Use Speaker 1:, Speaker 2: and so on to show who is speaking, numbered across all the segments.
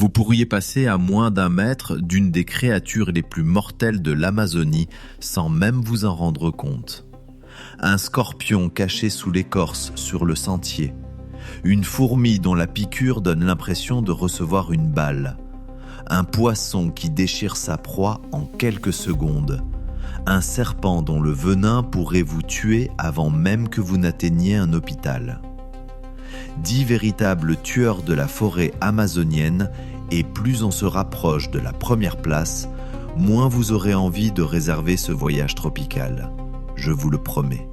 Speaker 1: Vous pourriez passer à moins d'1 mètre d'une des créatures les plus mortelles de l'Amazonie sans même vous en rendre compte. Un scorpion caché sous l'écorce sur le sentier. Une fourmi dont la piqûre donne l'impression de recevoir une balle. Un poisson qui déchire sa proie en quelques secondes. Un serpent dont le venin pourrait vous tuer avant même que vous n'atteigniez un hôpital. 10 véritables tueurs de la forêt amazonienne, et plus on se rapproche de la première place, moins vous aurez envie de réserver ce voyage tropical. Je vous le promets.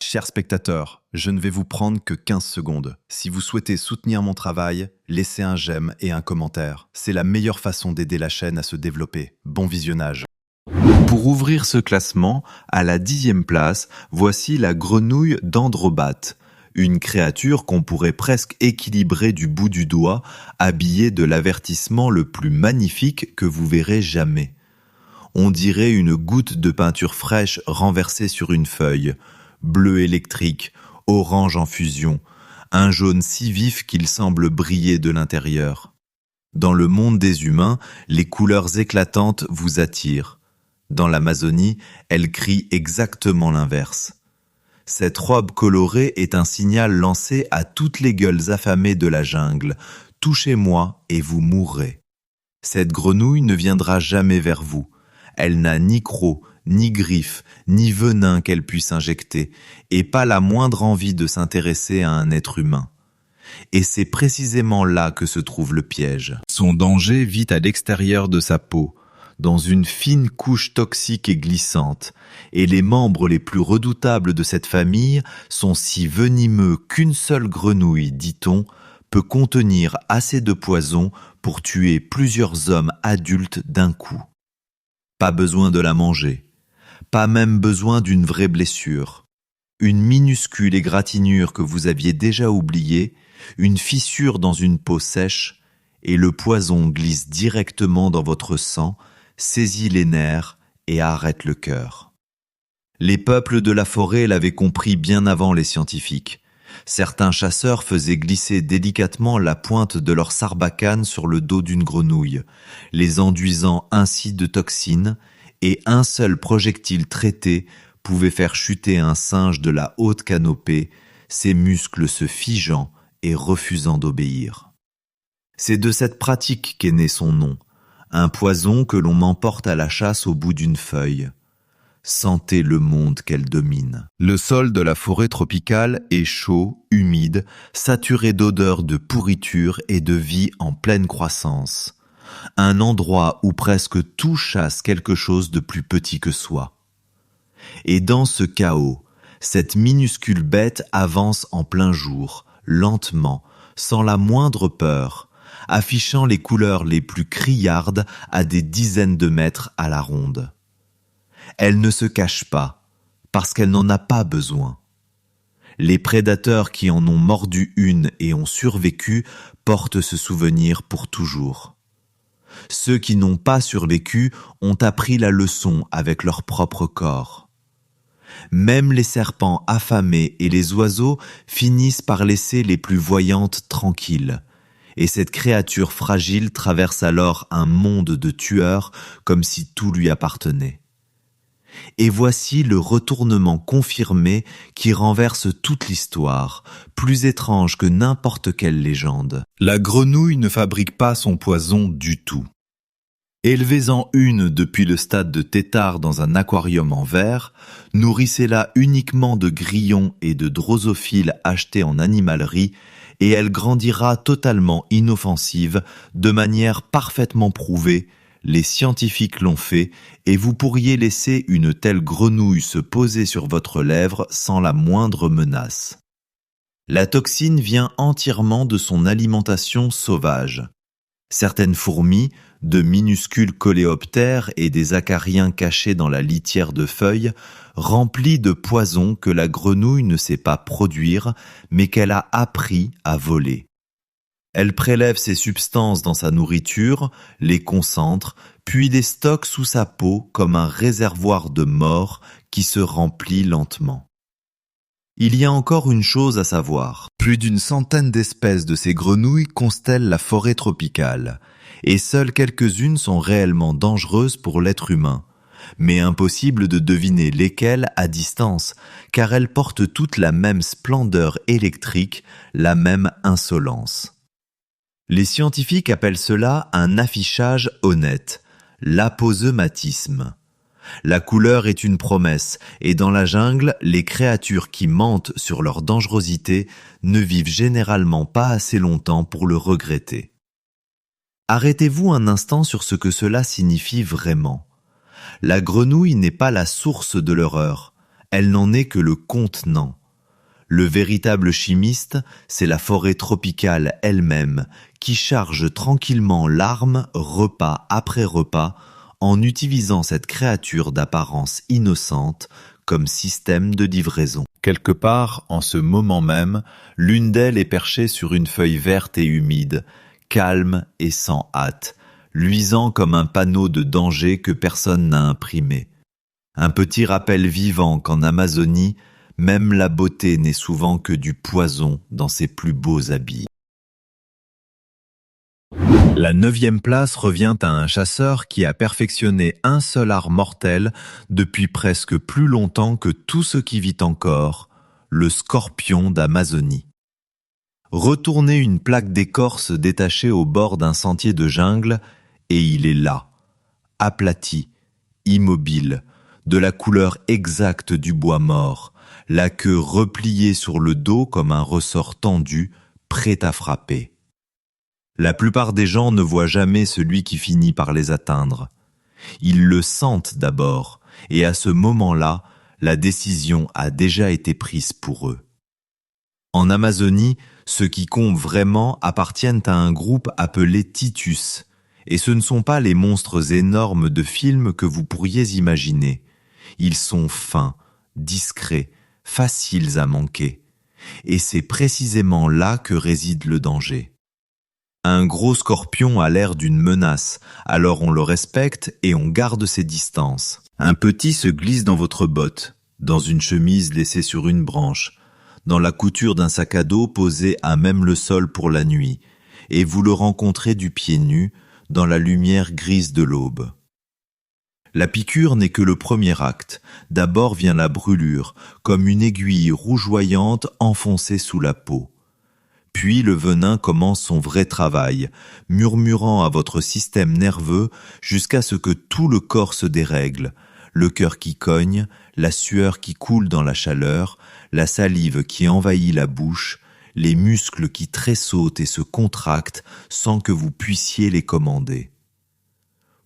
Speaker 1: Chers spectateurs, je ne vais vous prendre que 15 secondes. Si vous souhaitez soutenir mon travail, laissez un j'aime et un commentaire. C'est la meilleure façon d'aider la chaîne à se développer. Bon visionnage. Pour ouvrir ce classement, à la 10e place, voici la grenouille d'Androbates. Une créature qu'on pourrait presque équilibrer du bout du doigt, habillée de l'avertissement le plus magnifique que vous verrez jamais. On dirait une goutte de peinture fraîche renversée sur une feuille, bleu électrique, orange en fusion, un jaune si vif qu'il semble briller de l'intérieur. Dans le monde des humains, les couleurs éclatantes vous attirent. Dans l'Amazonie, elles crient exactement l'inverse. Cette robe colorée est un signal lancé à toutes les gueules affamées de la jungle. Touchez-moi et vous mourrez. Cette grenouille ne viendra jamais vers vous. Elle n'a ni crocs, ni griffes, ni venin qu'elle puisse injecter, et pas la moindre envie de s'intéresser à un être humain. Et c'est précisément là que se trouve le piège. Son danger vit à l'extérieur de sa peau, dans une fine couche toxique et glissante, et les membres les plus redoutables de cette famille sont si venimeux qu'une seule grenouille, dit-on, peut contenir assez de poison pour tuer plusieurs hommes adultes d'un coup. Pas besoin de la manger, pas même besoin d'une vraie blessure. Une minuscule égratignure que vous aviez déjà oubliée, une fissure dans une peau sèche, et le poison glisse directement dans votre sang, saisit les nerfs et arrête le cœur. Les peuples de la forêt l'avaient compris bien avant les scientifiques. Certains chasseurs faisaient glisser délicatement la pointe de leur sarbacane sur le dos d'une grenouille, les enduisant ainsi de toxines, et un seul projectile traité pouvait faire chuter un singe de la haute canopée, ses muscles se figeant et refusant d'obéir. C'est de cette pratique qu'est né son nom, un poison que l'on emporte à la chasse au bout d'une feuille. Sentez le monde qu'elle domine. Le sol de la forêt tropicale est chaud, humide, saturé d'odeurs de pourriture et de vie en pleine croissance. Un endroit où presque tout chasse quelque chose de plus petit que soi. Et dans ce chaos, cette minuscule bête avance en plein jour, lentement, sans la moindre peur, affichant les couleurs les plus criardes à des dizaines de mètres à la ronde. Elle ne se cache pas, parce qu'elle n'en a pas besoin. Les prédateurs qui en ont mordu une et ont survécu portent ce souvenir pour toujours. Ceux qui n'ont pas survécu ont appris la leçon avec leur propre corps. Même les serpents affamés et les oiseaux finissent par laisser les plus voyantes tranquilles. Et cette créature fragile traverse alors un monde de tueurs comme si tout lui appartenait. Et voici le retournement confirmé qui renverse toute l'histoire, plus étrange que n'importe quelle légende. La grenouille ne fabrique pas son poison du tout. Élevez-en une depuis le stade de tétard dans un aquarium en verre, nourrissez-la uniquement de grillons et de drosophiles achetés en animalerie, et elle grandira totalement inoffensive, de manière parfaitement prouvée. Les scientifiques l'ont fait, et vous pourriez laisser une telle grenouille se poser sur votre lèvre sans la moindre menace. La toxine vient entièrement de son alimentation sauvage. Certaines fourmis, de minuscules coléoptères et des acariens cachés dans la litière de feuilles, remplis de poison que la grenouille ne sait pas produire, mais qu'elle a appris à voler. Elle prélève ces substances dans sa nourriture, les concentre, puis les stocke sous sa peau comme un réservoir de mort qui se remplit lentement. Il y a encore une chose à savoir. Plus d'une centaine d'espèces de ces grenouilles constellent la forêt tropicale, et seules quelques-unes sont réellement dangereuses pour l'être humain. Mais impossible de deviner lesquelles à distance, car elles portent toutes la même splendeur électrique, la même insolence. Les scientifiques appellent cela un affichage honnête, l'aposematisme. La couleur est une promesse, et dans la jungle, les créatures qui mentent sur leur dangerosité ne vivent généralement pas assez longtemps pour le regretter. Arrêtez-vous un instant sur ce que cela signifie vraiment. La grenouille n'est pas la source de l'horreur, elle n'en est que le contenant. Le véritable chimiste, c'est la forêt tropicale elle-même, qui charge tranquillement l'arme, repas après repas, en utilisant cette créature d'apparence innocente comme système de livraison. Quelque part, en ce moment même, l'une d'elles est perchée sur une feuille verte et humide, calme et sans hâte, luisant comme un panneau de danger que personne n'a imprimé. Un petit rappel vivant qu'en Amazonie, même la beauté n'est souvent que du poison dans ses plus beaux habits. La 9e place revient à un chasseur qui a perfectionné un seul art mortel depuis presque plus longtemps que tout ce qui vit encore, le scorpion d'Amazonie. Retournez une plaque d'écorce détachée au bord d'un sentier de jungle et il est là, aplati, immobile, de la couleur exacte du bois mort, la queue repliée sur le dos comme un ressort tendu, prêt à frapper. La plupart des gens ne voient jamais celui qui finit par les atteindre. Ils le sentent d'abord, et à ce moment-là, la décision a déjà été prise pour eux. En Amazonie, ceux qui comptent vraiment appartiennent à un groupe appelé Titus, et ce ne sont pas les monstres énormes de films que vous pourriez imaginer. Ils sont fins, discrets, faciles à manquer, et c'est précisément là que réside le danger. Un gros scorpion a l'air d'une menace, alors on le respecte et on garde ses distances. Un petit se glisse dans votre botte, dans une chemise laissée sur une branche, dans la couture d'un sac à dos posé à même le sol pour la nuit, et vous le rencontrez du pied nu, dans la lumière grise de l'aube. La piqûre n'est que le premier acte. D'abord vient la brûlure, comme une aiguille rougeoyante enfoncée sous la peau. Puis le venin commence son vrai travail, murmurant à votre système nerveux jusqu'à ce que tout le corps se dérègle, le cœur qui cogne, la sueur qui coule dans la chaleur, la salive qui envahit la bouche, les muscles qui tressautent et se contractent sans que vous puissiez les commander.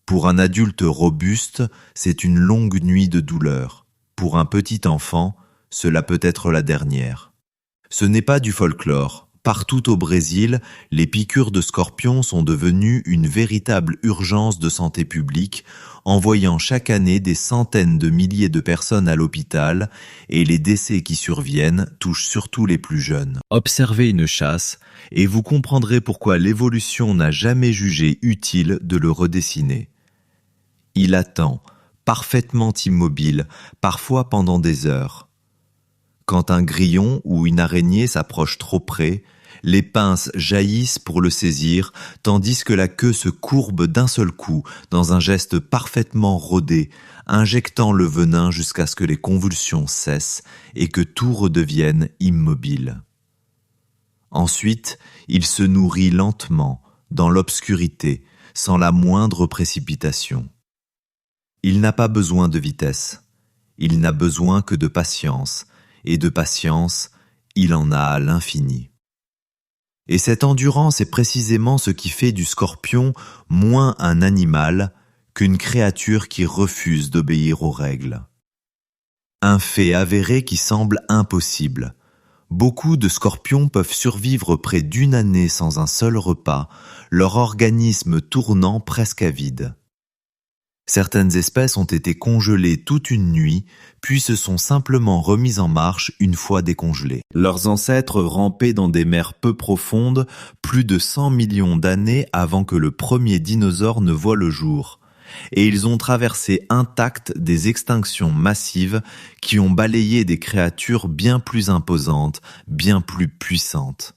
Speaker 1: Pour un adulte robuste, c'est une longue nuit de douleur. Pour un petit enfant, cela peut être la dernière. Ce n'est pas du folklore. Partout au Brésil, les piqûres de scorpions sont devenues une véritable urgence de santé publique, envoyant chaque année des centaines de milliers de personnes à l'hôpital, et les décès qui surviennent touchent surtout les plus jeunes. Observez une chasse, et vous comprendrez pourquoi l'évolution n'a jamais jugé utile de le redessiner. Il attend, parfaitement immobile, parfois pendant des heures. Quand un grillon ou une araignée s'approche trop près, les pinces jaillissent pour le saisir, tandis que la queue se courbe d'un seul coup, dans un geste parfaitement rodé, injectant le venin jusqu'à ce que les convulsions cessent et que tout redevienne immobile. Ensuite, il se nourrit lentement, dans l'obscurité, sans la moindre précipitation. Il n'a pas besoin de vitesse, il n'a besoin que de patience, et de patience, il en a à l'infini. Et cette endurance est précisément ce qui fait du scorpion moins un animal qu'une créature qui refuse d'obéir aux règles. Un fait avéré qui semble impossible. Beaucoup de scorpions peuvent survivre près d'une année sans un seul repas, leur organisme tournant presque à vide. Certaines espèces ont été congelées toute une nuit, puis se sont simplement remises en marche une fois décongelées. Leurs ancêtres rampaient dans des mers peu profondes plus de 100 millions d'années avant que le premier dinosaure ne voie le jour. et ils ont traversé intacts des extinctions massives qui ont balayé des créatures bien plus imposantes, bien plus puissantes.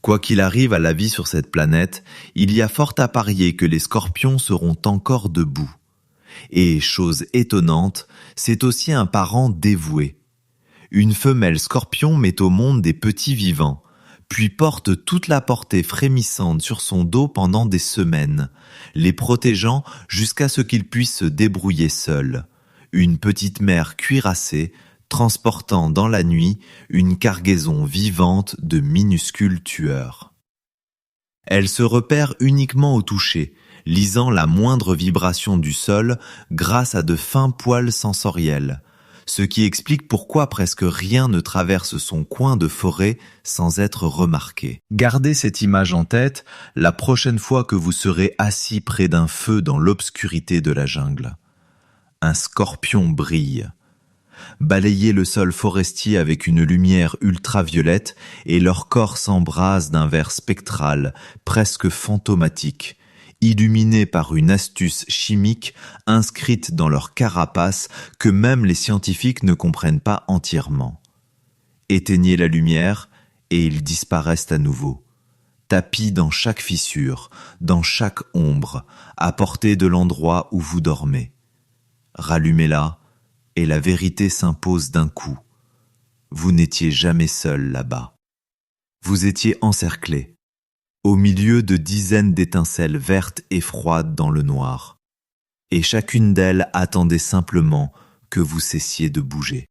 Speaker 1: Quoi qu'il arrive à la vie sur cette planète, il y a fort à parier que les scorpions seront encore debout. Et, chose étonnante, c'est aussi un parent dévoué. Une femelle scorpion met au monde des petits vivants, puis porte toute la portée frémissante sur son dos pendant des semaines, les protégeant jusqu'à ce qu'ils puissent se débrouiller seuls. Une petite mère cuirassée, transportant dans la nuit une cargaison vivante de minuscules tueurs. Elle se repère uniquement au toucher, lisant la moindre vibration du sol grâce à de fins poils sensoriels, ce qui explique pourquoi presque rien ne traverse son coin de forêt sans être remarqué. Gardez cette image en tête la prochaine fois que vous serez assis près d'un feu dans l'obscurité de la jungle. Un scorpion brille. Balayez le sol forestier avec une lumière ultraviolette et leur corps s'embrase d'un vert spectral, presque fantomatique, illuminé par une astuce chimique inscrite dans leur carapace que même les scientifiques ne comprennent pas entièrement. Éteignez la lumière et ils disparaissent à nouveau. Tapis dans chaque fissure, dans chaque ombre, à portée de l'endroit où vous dormez. Rallumez-la, et la vérité s'impose d'un coup. Vous n'étiez jamais seul là-bas. Vous étiez encerclé, au milieu de dizaines d'étincelles vertes et froides dans le noir, et chacune d'elles attendait simplement que vous cessiez de bouger.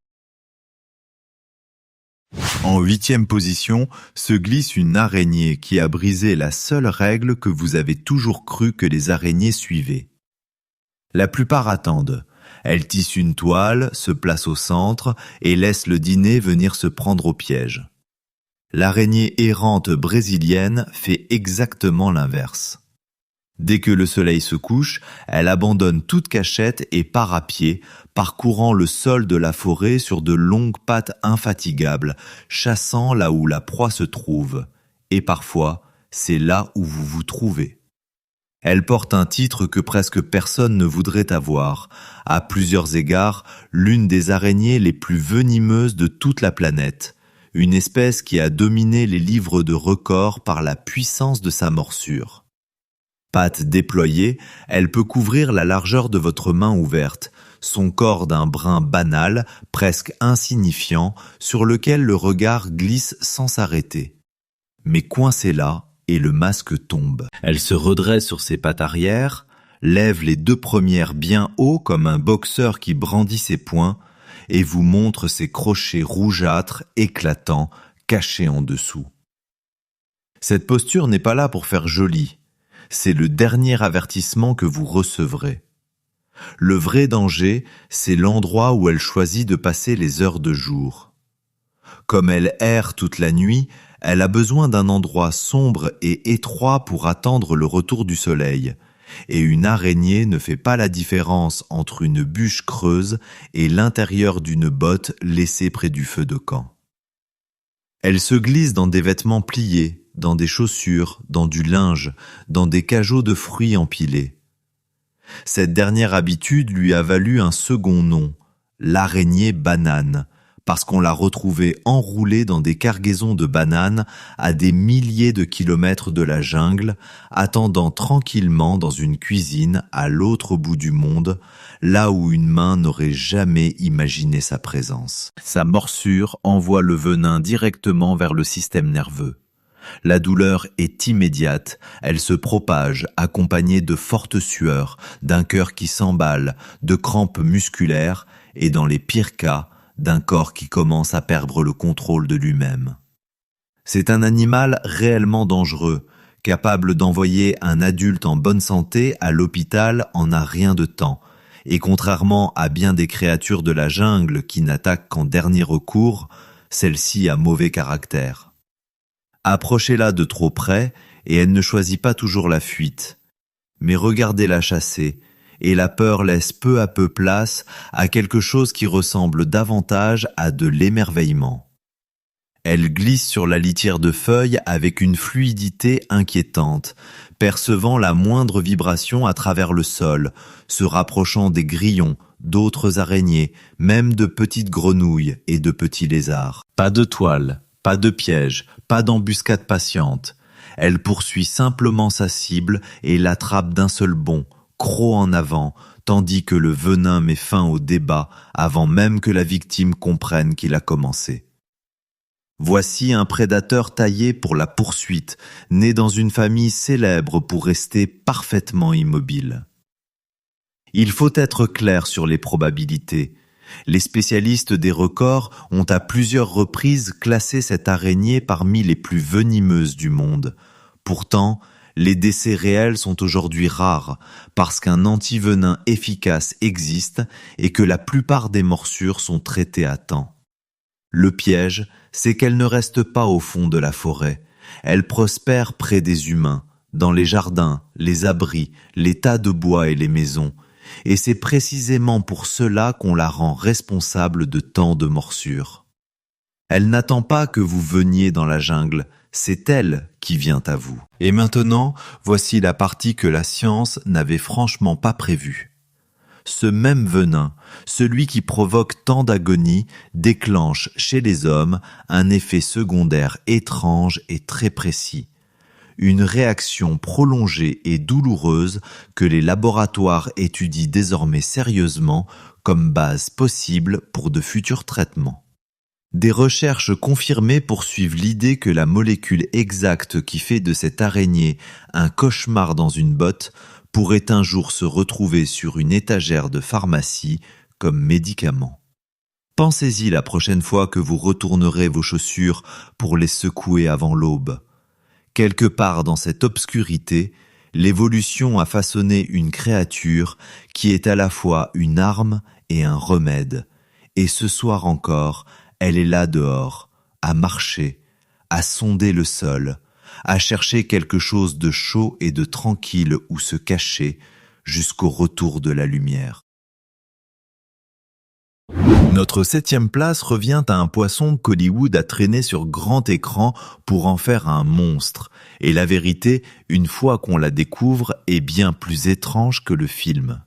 Speaker 1: En 8e position se glisse une araignée qui a brisé la seule règle que vous avez toujours cru que les araignées suivaient. La plupart attendent. Elle tisse une toile, se place au centre et laisse le dîner venir se prendre au piège. L'araignée errante brésilienne fait exactement l'inverse. Dès que le soleil se couche, elle abandonne toute cachette et part à pied, parcourant le sol de la forêt sur de longues pattes infatigables, chassant là où la proie se trouve. Et parfois, c'est là où vous vous trouvez. Elle porte un titre que presque personne ne voudrait avoir, à plusieurs égards, l'une des araignées les plus venimeuses de toute la planète, une espèce qui a dominé les livres de records par la puissance de sa morsure. Pattes déployées, elle peut couvrir la largeur de votre main ouverte, son corps d'un brun banal, presque insignifiant, sur lequel le regard glisse sans s'arrêter. Mais coincé là, et le masque tombe. Elle se redresse sur ses pattes arrière, lève les 2 premières bien haut comme un boxeur qui brandit ses poings et vous montre ses crochets rougeâtres, éclatants, cachés en dessous. Cette posture n'est pas là pour faire joli. C'est le dernier avertissement que vous recevrez. Le vrai danger, c'est l'endroit où elle choisit de passer les heures de jour. Comme elle erre toute la nuit, elle a besoin d'un endroit sombre et étroit pour attendre le retour du soleil, et une araignée ne fait pas la différence entre une bûche creuse et l'intérieur d'une botte laissée près du feu de camp. Elle se glisse dans des vêtements pliés, dans des chaussures, dans du linge, dans des cajots de fruits empilés. Cette dernière habitude lui a valu un second nom, l'araignée banane, parce qu'on l'a retrouvée enroulée dans des cargaisons de bananes à des milliers de kilomètres de la jungle, attendant tranquillement dans une cuisine à l'autre bout du monde, là où une main n'aurait jamais imaginé sa présence. Sa morsure envoie le venin directement vers le système nerveux. La douleur est immédiate, elle se propage, accompagnée de fortes sueurs, d'un cœur qui s'emballe, de crampes musculaires et, dans les pires cas, d'un corps qui commence à perdre le contrôle de lui-même. C'est un animal réellement dangereux, capable d'envoyer un adulte en bonne santé à l'hôpital en un rien de temps, et contrairement à bien des créatures de la jungle qui n'attaquent qu'en dernier recours, celle-ci a mauvais caractère. Approchez-la de trop près et elle ne choisit pas toujours la fuite. Mais regardez-la chasser, et la peur laisse peu à peu place à quelque chose qui ressemble davantage à de l'émerveillement. Elle glisse sur la litière de feuilles avec une fluidité inquiétante, percevant la moindre vibration à travers le sol, se rapprochant des grillons, d'autres araignées, même de petites grenouilles et de petits lézards. Pas de toile, pas de piège, pas d'embuscade patiente. Elle poursuit simplement sa cible et l'attrape d'un seul bond, croc en avant, tandis que le venin met fin au débat avant même que la victime comprenne qu'il a commencé. Voici un prédateur taillé pour la poursuite, né dans une famille célèbre pour rester parfaitement immobile. Il faut être clair sur les probabilités. Les spécialistes des records ont à plusieurs reprises classé cette araignée parmi les plus venimeuses du monde. Pourtant, les décès réels sont aujourd'hui rares parce qu'un antivenin efficace existe et que la plupart des morsures sont traitées à temps. Le piège, c'est qu'elle ne reste pas au fond de la forêt. Elle prospère près des humains, dans les jardins, les abris, les tas de bois et les maisons. Et c'est précisément pour cela qu'on la rend responsable de tant de morsures. Elle n'attend pas que vous veniez dans la jungle, c'est elle qui vient à vous. Et maintenant, voici la partie que la science n'avait franchement pas prévue. Ce même venin, celui qui provoque tant d'agonie, déclenche chez les hommes un effet secondaire étrange et très précis. Une réaction prolongée et douloureuse que les laboratoires étudient désormais sérieusement comme base possible pour de futurs traitements. Des recherches confirmées poursuivent l'idée que la molécule exacte qui fait de cette araignée un cauchemar dans une botte pourrait un jour se retrouver sur une étagère de pharmacie comme médicament. Pensez-y la prochaine fois que vous retournerez vos chaussures pour les secouer avant l'aube. Quelque part dans cette obscurité, l'évolution a façonné une créature qui est à la fois une arme et un remède. Et ce soir encore, elle est là dehors, à marcher, à sonder le sol, à chercher quelque chose de chaud et de tranquille où se cacher jusqu'au retour de la lumière. Notre 7e place revient à un poisson qu'Hollywood a traîné sur grand écran pour en faire un monstre. Et la vérité, une fois qu'on la découvre, est bien plus étrange que le film.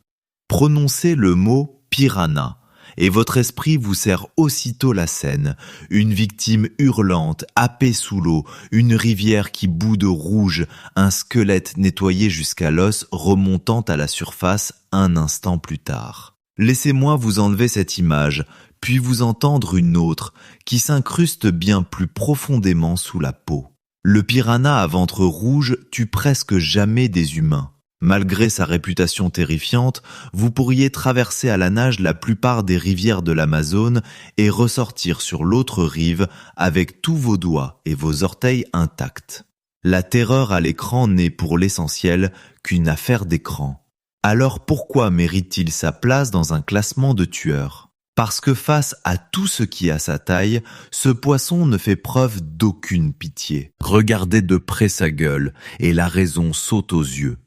Speaker 1: Prononcez le mot « piranha » et votre esprit vous sert aussitôt la scène. Une victime hurlante, happée sous l'eau, une rivière qui bout de rouge, un squelette nettoyé jusqu'à l'os remontant à la surface un instant plus tard. Laissez-moi vous enlever cette image, puis vous entendre une autre, qui s'incruste bien plus profondément sous la peau. Le piranha à ventre rouge tue presque jamais des humains. Malgré sa réputation terrifiante, vous pourriez traverser à la nage la plupart des rivières de l'Amazone et ressortir sur l'autre rive avec tous vos doigts et vos orteils intacts. La terreur à l'écran n'est pour l'essentiel qu'une affaire d'écran. Alors pourquoi mérite-t-il sa place dans un classement de tueurs ? Parce que face à tout ce qui a sa taille, ce poisson ne fait preuve d'aucune pitié. Regardez de près sa gueule et la raison saute aux yeux.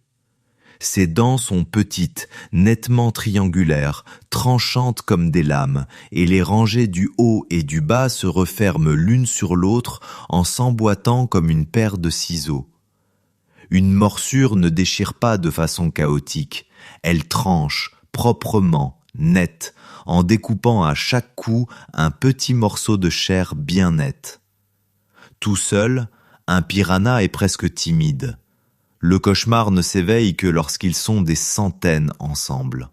Speaker 1: Ses dents sont petites, nettement triangulaires, tranchantes comme des lames, et les rangées du haut et du bas se referment l'une sur l'autre en s'emboîtant comme une paire de ciseaux. Une morsure ne déchire pas de façon chaotique, elle tranche, proprement, nette, en découpant à chaque coup un petit morceau de chair bien net. Tout seul, un piranha est presque timide. Le cauchemar ne s'éveille que lorsqu'ils sont des centaines ensemble.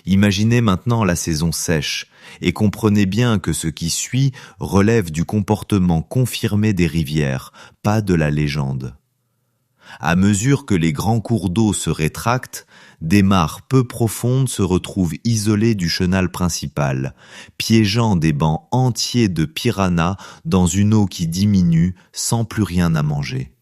Speaker 1: Imaginez maintenant la saison sèche et comprenez bien que ce qui suit relève du comportement confirmé des rivières, pas de la légende. À mesure que les grands cours d'eau se rétractent, des mares peu profondes se retrouvent isolées du chenal principal, piégeant des bancs entiers de piranhas dans une eau qui diminue sans plus rien à manger.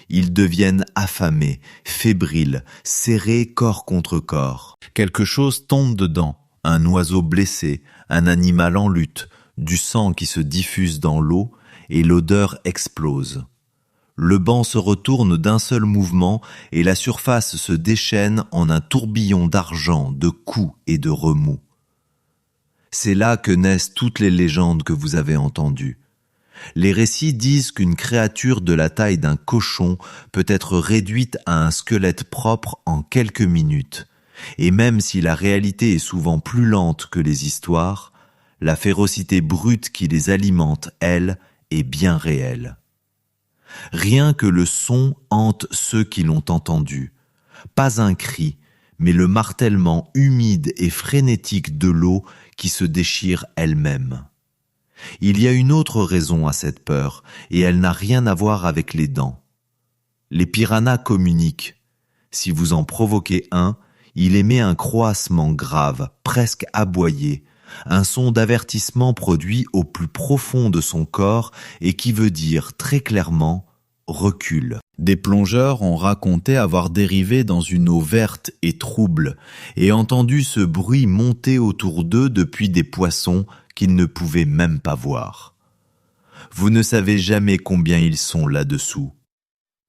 Speaker 1: Ils deviennent affamés, fébriles, serrés corps contre corps. Quelque chose tombe dedans, un oiseau blessé, un animal en lutte, du sang qui se diffuse dans l'eau et l'odeur explose. Le banc se retourne d'un seul mouvement et la surface se déchaîne en un tourbillon d'argent, de coups et de remous. C'est là que naissent toutes les légendes que vous avez entendues. Les récits disent qu'une créature de la taille d'un cochon peut être réduite à un squelette propre en quelques minutes. Et même si la réalité est souvent plus lente que les histoires, la férocité brute qui les alimente, elle, est bien réelle. Rien que le son hante ceux qui l'ont entendu. Pas un cri, mais le martèlement humide et frénétique de l'eau qui se déchire elle-même. Il y a une autre raison à cette peur, et elle n'a rien à voir avec les dents. Les piranhas communiquent. Si vous en provoquez un, il émet un croassement grave, presque aboyé, un son d'avertissement produit au plus profond de son corps et qui veut dire très clairement « recule ». Des plongeurs ont raconté avoir dérivé dans une eau verte et trouble et entendu ce bruit monter autour d'eux depuis des poissons qu'ils ne pouvaient même pas voir. Vous ne savez jamais combien ils sont là-dessous.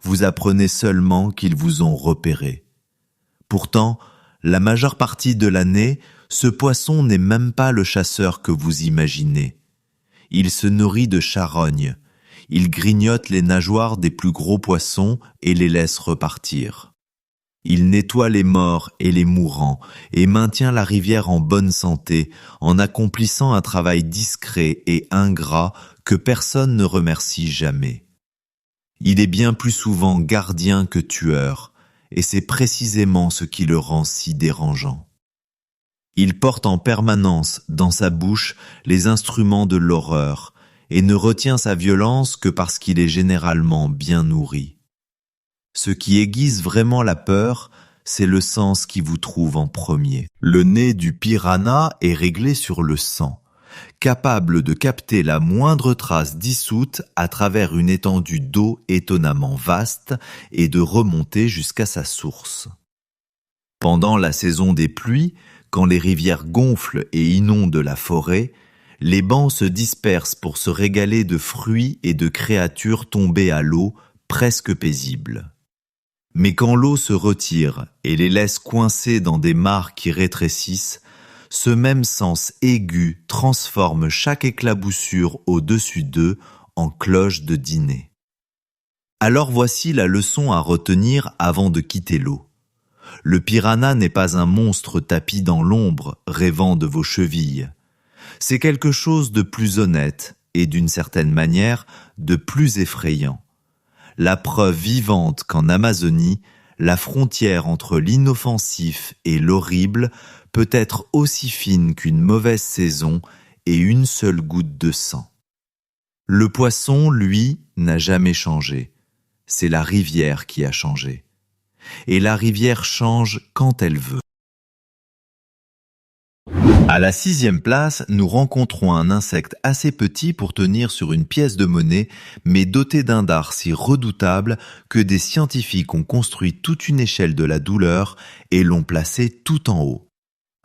Speaker 1: Vous apprenez seulement qu'ils vous ont repéré. Pourtant, la majeure partie de l'année, ce poisson n'est même pas le chasseur que vous imaginez. Il se nourrit de charognes. Il grignote les nageoires des plus gros poissons et les laisse repartir. Il nettoie les morts et les mourants et maintient la rivière en bonne santé en accomplissant un travail discret et ingrat que personne ne remercie jamais. Il est bien plus souvent gardien que tueur, et c'est précisément ce qui le rend si dérangeant. Il porte en permanence dans sa bouche les instruments de l'horreur et ne retient sa violence que parce qu'il est généralement bien nourri. Ce qui aiguise vraiment la peur, c'est le sens qui vous trouve en premier. Le nez du piranha est réglé sur le sang, capable de capter la moindre trace dissoute à travers une étendue d'eau étonnamment vaste et de remonter jusqu'à sa source. Pendant la saison des pluies, quand les rivières gonflent et inondent la forêt, les bancs se dispersent pour se régaler de fruits et de créatures tombées à l'eau, presque paisibles. Mais quand l'eau se retire et les laisse coincés dans des mares qui rétrécissent, ce même sens aigu transforme chaque éclaboussure au-dessus d'eux en cloche de dîner. Alors voici la leçon à retenir avant de quitter l'eau. Le piranha n'est pas un monstre tapi dans l'ombre, rêvant de vos chevilles. C'est quelque chose de plus honnête et, d'une certaine manière, de plus effrayant. La preuve vivante qu'en Amazonie, la frontière entre l'inoffensif et l'horrible peut être aussi fine qu'une mauvaise saison et une seule goutte de sang. Le poisson, lui, n'a jamais changé. C'est la rivière qui a changé. Et la rivière change quand elle veut. À la 6e place, nous rencontrons un insecte assez petit pour tenir sur une pièce de monnaie, mais doté d'un dard si redoutable que des scientifiques ont construit toute une échelle de la douleur et l'ont placé tout en haut.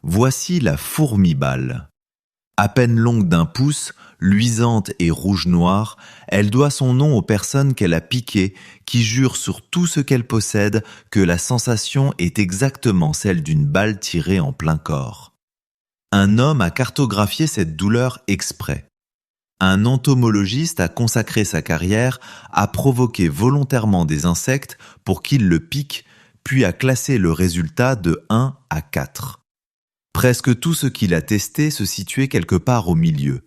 Speaker 1: Voici la fourmi-balle. À peine longue d'1 pouce, luisante et rouge-noire, elle doit son nom aux personnes qu'elle a piquées, qui jurent sur tout ce qu'elle possède que la sensation est exactement celle d'une balle tirée en plein corps. Un homme a cartographié cette douleur exprès. Un entomologiste a consacré sa carrière à provoquer volontairement des insectes pour qu'ils le piquent, puis a classé le résultat de 1 à 4. Presque tout ce qu'il a testé se situait quelque part au milieu.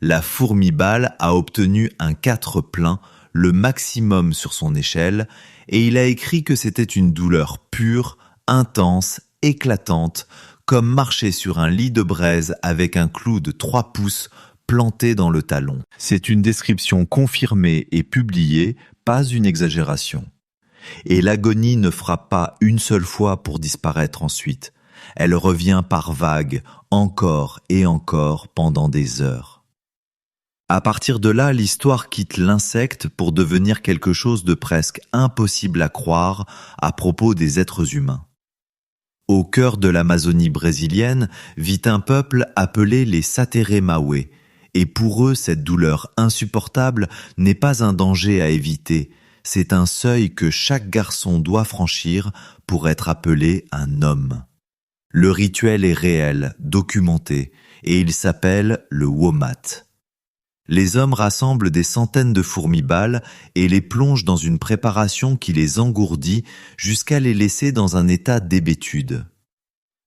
Speaker 1: La fourmi-balle a obtenu un 4 plein, le maximum sur son échelle, et il a écrit que c'était une douleur pure, intense, éclatante, comme marcher sur un lit de braise avec un clou de 3 pouces planté dans le talon. C'est une description confirmée et publiée, pas une exagération. Et l'agonie ne frappe pas une seule fois pour disparaître ensuite. Elle revient par vagues, encore et encore pendant des heures. À partir de là, l'histoire quitte l'insecte pour devenir quelque chose de presque impossible à croire à propos des êtres humains. Au cœur de l'Amazonie brésilienne vit un peuple appelé les Sateré-Maoué, et pour eux cette douleur insupportable n'est pas un danger à éviter, c'est un seuil que chaque garçon doit franchir pour être appelé un homme. Le rituel est réel, documenté, et il s'appelle le womat. Les hommes rassemblent des centaines de fourmis-balles et les plongent dans une préparation qui les engourdit jusqu'à les laisser dans un état d'hébétude.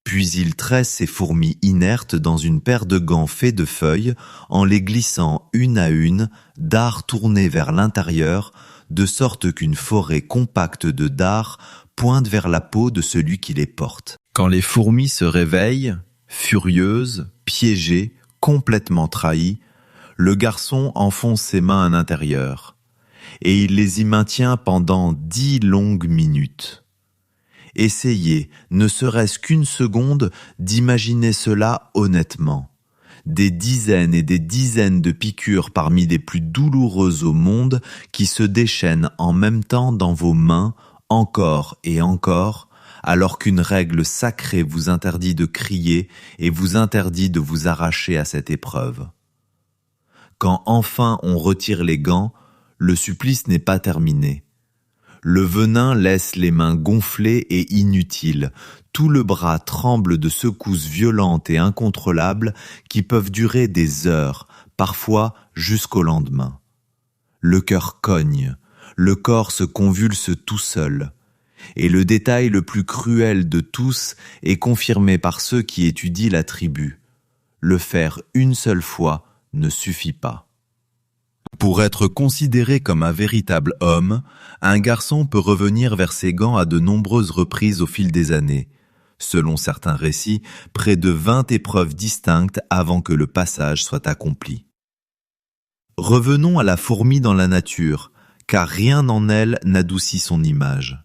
Speaker 1: Puis ils tressent ces fourmis inertes dans une paire de gants faits de feuilles en les glissant une à une, dards tournés vers l'intérieur, de sorte qu'une forêt compacte de dards pointe vers la peau de celui qui les porte. Quand les fourmis se réveillent, furieuses, piégées, complètement trahies, le garçon enfonce ses mains à l'intérieur, et il les y maintient pendant 10 longues minutes. Essayez, ne serait-ce qu'une seconde, d'imaginer cela honnêtement. Des dizaines et des dizaines de piqûres parmi les plus douloureuses au monde qui se déchaînent en même temps dans vos mains, encore et encore, alors qu'une règle sacrée vous interdit de crier et vous interdit de vous arracher à cette épreuve. Quand enfin on retire les gants, le supplice n'est pas terminé. Le venin laisse les mains gonflées et inutiles. Tout le bras tremble de secousses violentes et incontrôlables qui peuvent durer des heures, parfois jusqu'au lendemain. Le cœur cogne, le corps se convulse tout seul. Et le détail le plus cruel de tous est confirmé par ceux qui étudient la tribu. Le faire une seule fois ne suffit pas. Pour être considéré comme un véritable homme, un garçon peut revenir vers ses gants à de nombreuses reprises au fil des années. Selon certains récits, près de 20 épreuves distinctes avant que le passage soit accompli. Revenons à la fourmi dans la nature, car rien en elle n'adoucit son image.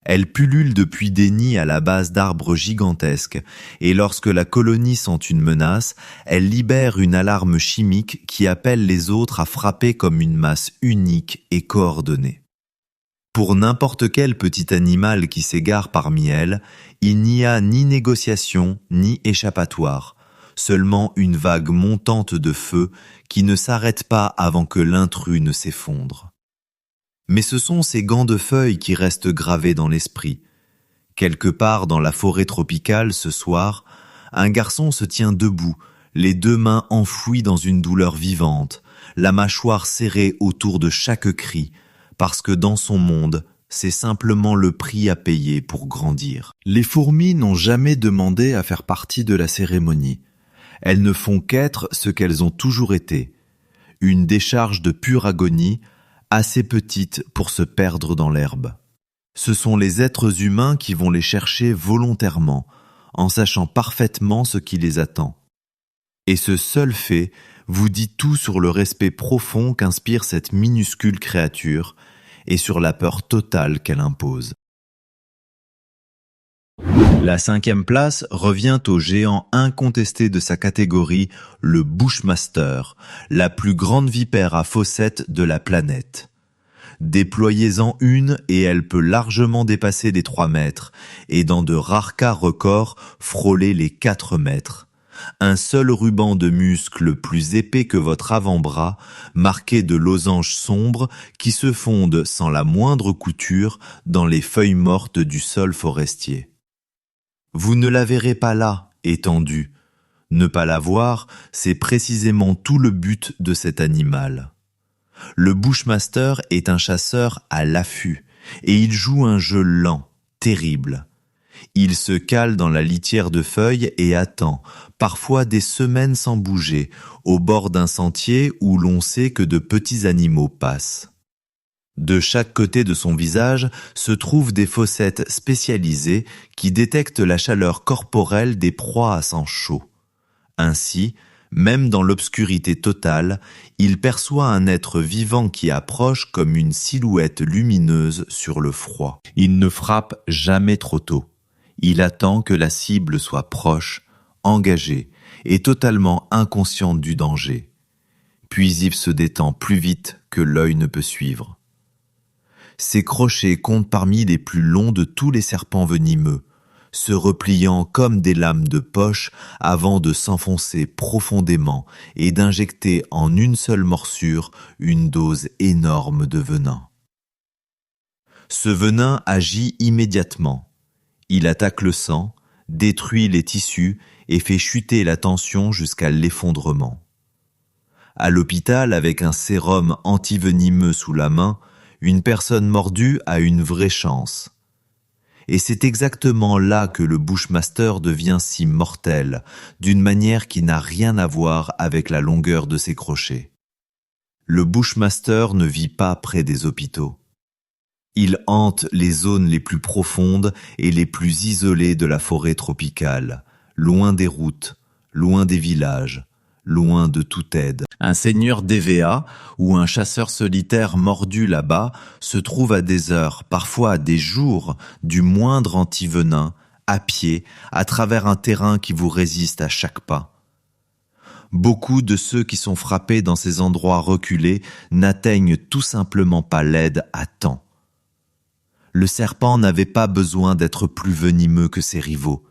Speaker 1: Elle pullule depuis des nids à la base d'arbres gigantesques, et lorsque la colonie sent une menace, elle libère une alarme chimique qui appelle les autres à frapper comme une masse unique et coordonnée. Pour n'importe quel petit animal qui s'égare parmi elles, il n'y a ni négociation ni échappatoire, seulement une vague montante de feu qui ne s'arrête pas avant que l'intrus ne s'effondre. Mais ce sont ces gants de feuilles qui restent gravés dans l'esprit. Quelque part dans la forêt tropicale, ce soir, un garçon se tient debout, les 2 mains enfouies dans une douleur vivante, la mâchoire serrée autour de chaque cri, parce que dans son monde, c'est simplement le prix à payer pour grandir. Les fourmis n'ont jamais demandé à faire partie de la cérémonie. Elles ne font qu'être ce qu'elles ont toujours été. Une décharge de pure agonie, assez petites pour se perdre dans l'herbe. Ce sont les êtres humains qui vont les chercher volontairement, en sachant parfaitement ce qui les attend. Et ce seul fait vous dit tout sur le respect profond qu'inspire cette minuscule créature et sur la peur totale qu'elle impose. La 5e place revient au géant incontesté de sa catégorie, le Bushmaster, la plus grande vipère à fossettes de la planète. Déployez-en une et elle peut largement dépasser les 3 mètres et dans de rares cas records frôler les 4 mètres. Un seul ruban de muscles plus épais que votre avant-bras, marqué de losanges sombres qui se fondent sans la moindre couture dans les feuilles mortes du sol forestier. Vous ne la verrez pas là, étendue. Ne pas la voir, c'est précisément tout le but de cet animal. Le Bushmaster est un chasseur à l'affût, et il joue un jeu lent, terrible. Il se cale dans la litière de feuilles et attend, parfois des semaines sans bouger, au bord d'un sentier où l'on sait que de petits animaux passent. De chaque côté de son visage se trouvent des fossettes spécialisées qui détectent la chaleur corporelle des proies à sang chaud. Ainsi, même dans l'obscurité totale, il perçoit un être vivant qui approche comme une silhouette lumineuse sur le froid. Il ne frappe jamais trop tôt. Il attend que la cible soit proche, engagée et totalement inconsciente du danger. Puis il se détend plus vite que l'œil ne peut suivre. Ses crochets comptent parmi les plus longs de tous les serpents venimeux, se repliant comme des lames de poche avant de s'enfoncer profondément et d'injecter en une seule morsure une dose énorme de venin. Ce venin agit immédiatement. Il attaque le sang, détruit les tissus et fait chuter la tension jusqu'à l'effondrement. À l'hôpital, avec un sérum antivenimeux sous la main, une personne mordue a une vraie chance. Et c'est exactement là que le Bushmaster devient si mortel, d'une manière qui n'a rien à voir avec la longueur de ses crochets. Le Bushmaster ne vit pas près des hôpitaux. Il hante les zones les plus profondes et les plus isolées de la forêt tropicale, loin des routes, loin des villages, loin de toute aide. Un seigneur d'EVA ou un chasseur solitaire mordu là-bas se trouve à des heures, parfois à des jours, du moindre antivenin, à pied, à travers un terrain qui vous résiste à chaque pas. Beaucoup de ceux qui sont frappés dans ces endroits reculés n'atteignent tout simplement pas l'aide à temps. Le serpent n'avait pas besoin d'être plus venimeux que ses rivaux.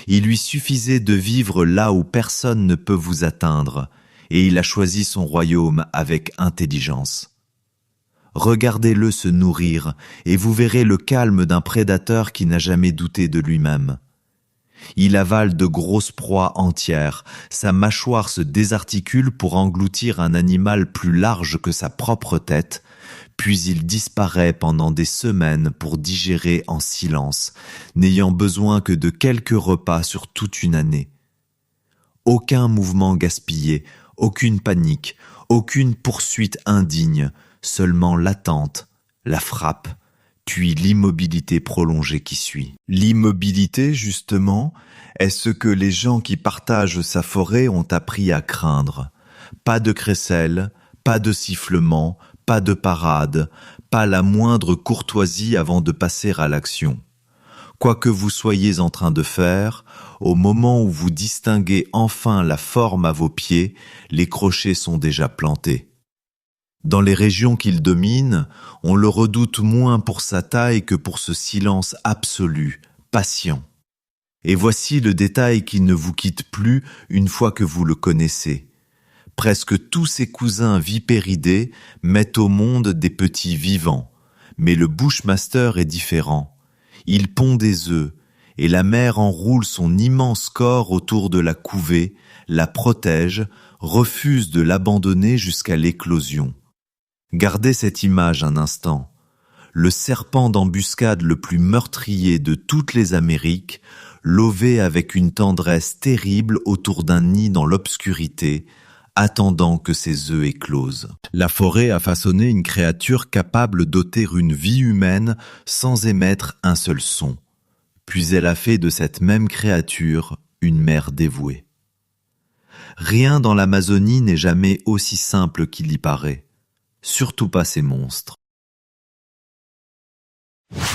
Speaker 1: Il lui suffisait de vivre là où personne ne peut vous atteindre, et il a choisi son royaume avec intelligence. Regardez-le se nourrir, et vous verrez le calme d'un prédateur qui n'a jamais douté de lui-même. Il avale de grosses proies entières, sa mâchoire se désarticule pour engloutir un animal plus large que sa propre tête, puis il disparaît pendant des semaines pour digérer en silence, n'ayant besoin que de quelques repas sur toute une année. Aucun mouvement gaspillé, aucune panique, aucune poursuite indigne, seulement l'attente, la frappe, puis l'immobilité prolongée qui suit. L'immobilité, justement, est ce que les gens qui partagent sa forêt ont appris à craindre. Pas de crécelle, pas de sifflement, pas de parade, pas la moindre courtoisie avant de passer à l'action. Quoi que vous soyez en train de faire, au moment où vous distinguez enfin la forme à vos pieds, les crochets sont déjà plantés. Dans les régions qu'il domine, on le redoute moins pour sa taille que pour ce silence absolu, patient. Et voici le détail qui ne vous quitte plus une fois que vous le connaissez. Presque tous ses cousins vipéridés mettent au monde des petits vivants, mais le Bushmaster est différent. Il pond des œufs, et la mère enroule son immense corps autour de la couvée, la protège, refuse de l'abandonner jusqu'à l'éclosion. Gardez cette image un instant. Le serpent d'embuscade le plus meurtrier de toutes les Amériques, lové avec une tendresse terrible autour d'un nid dans l'obscurité, attendant que ses œufs éclosent. La forêt a façonné une créature capable d'ôter une vie humaine sans émettre un seul son. Puis elle a fait de cette même créature une mère dévouée. Rien dans l'Amazonie n'est jamais aussi simple qu'il y paraît. Surtout pas ces monstres.